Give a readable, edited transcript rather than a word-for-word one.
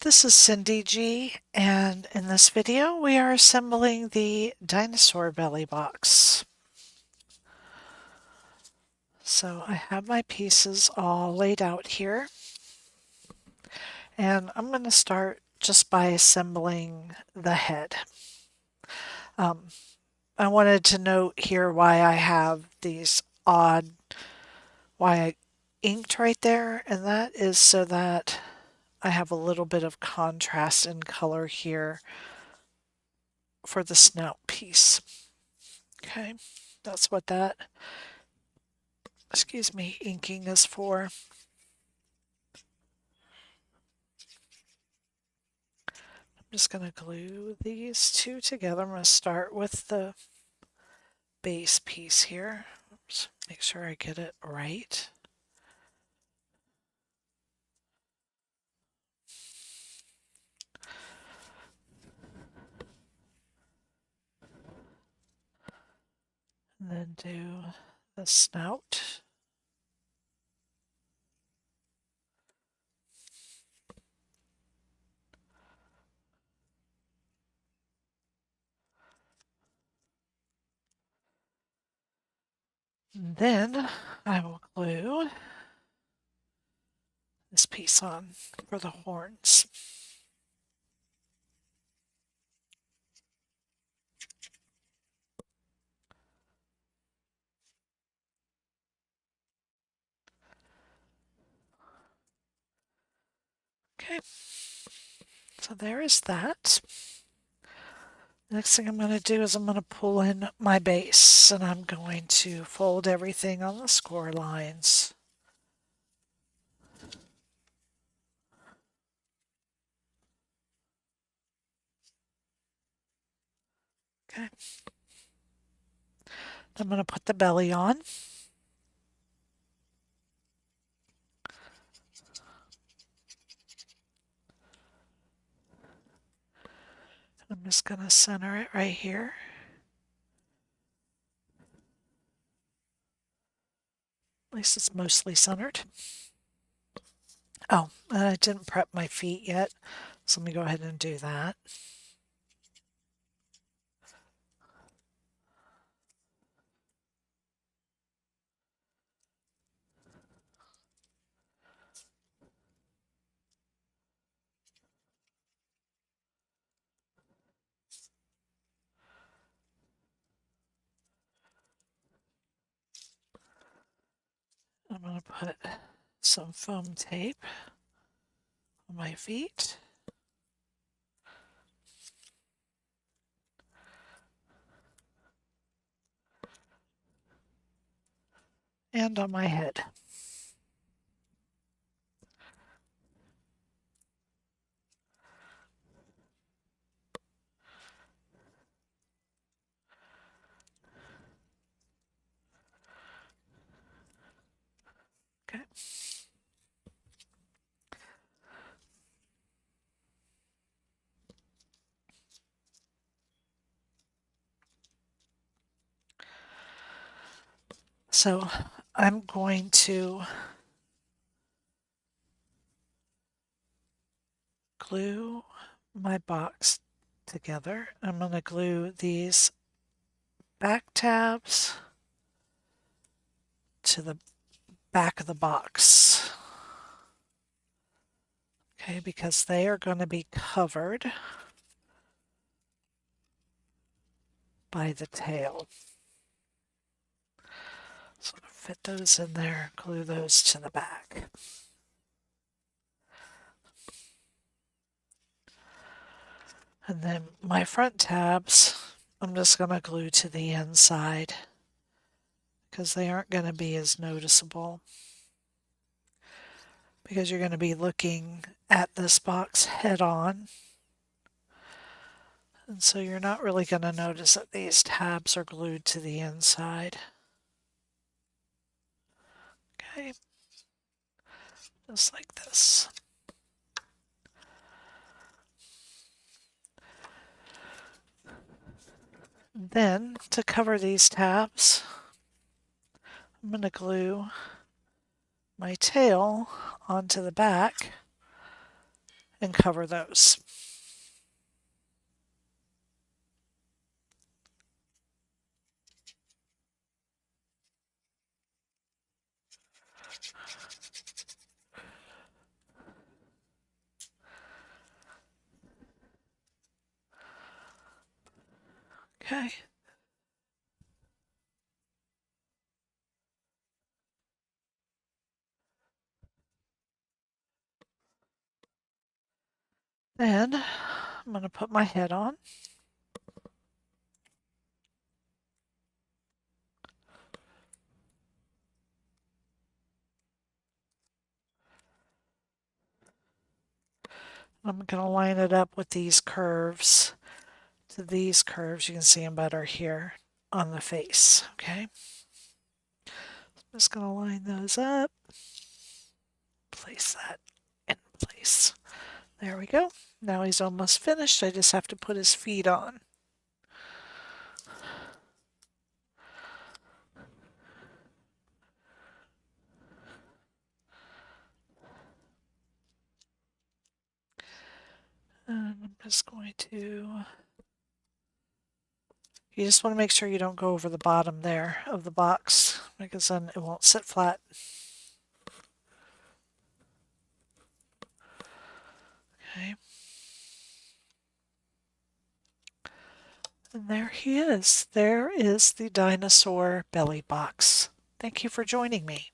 This is Cyndy G, and in this video we are assembling the Dinosaur belly box. So I have my pieces all laid out here, and I'm going to start just by assembling the head. I wanted to note here why I have these why I inked right there, and that is so that I have a little bit of contrast in color here for the snout piece. Okay, that's what that, inking is for. I'm just going to glue these two together. I'm going to start with the base piece here. Oops, make sure I get it right. And then do the snout. And then I will glue this piece on for the horns. Okay, so there is that. Next thing I'm going to do is I'm going to pull in my base, and I'm going to fold everything on the score lines. Okay. I'm going to put the belly on. I'm just going to center it right here. At least it's mostly centered. Oh, I didn't prep my feet yet, so let me go ahead and do that. I'm going to put some foam tape on my feet. And on my head. Okay. So I'm going to glue my box together. I'm going to glue these back tabs to the back of the box. Okay, because they are going to be covered by the tail. So fit those in there, glue those to the back. And then my front tabs, I'm just going to glue to the inside because they aren't going to be as noticeable, because you're going to be looking at this box head on. And so you're not really going to notice that these tabs are glued to the inside. Okay, just like this. Then, to cover these tabs, I'm going to glue my tail onto the back, and cover those. Okay. Then I'm going to put my head on. I'm going to line it up with these curves to these curves. You can see them better here on the face. Okay. I'm just going to line those up. Place that in place. There we go. Now he's almost finished. I just have to put his feet on. And I'm just going to, you just want to make sure you don't go over the bottom there of the box because then it won't sit flat. Okay. And there he is. There is the dinosaur belly box. Thank you for joining me.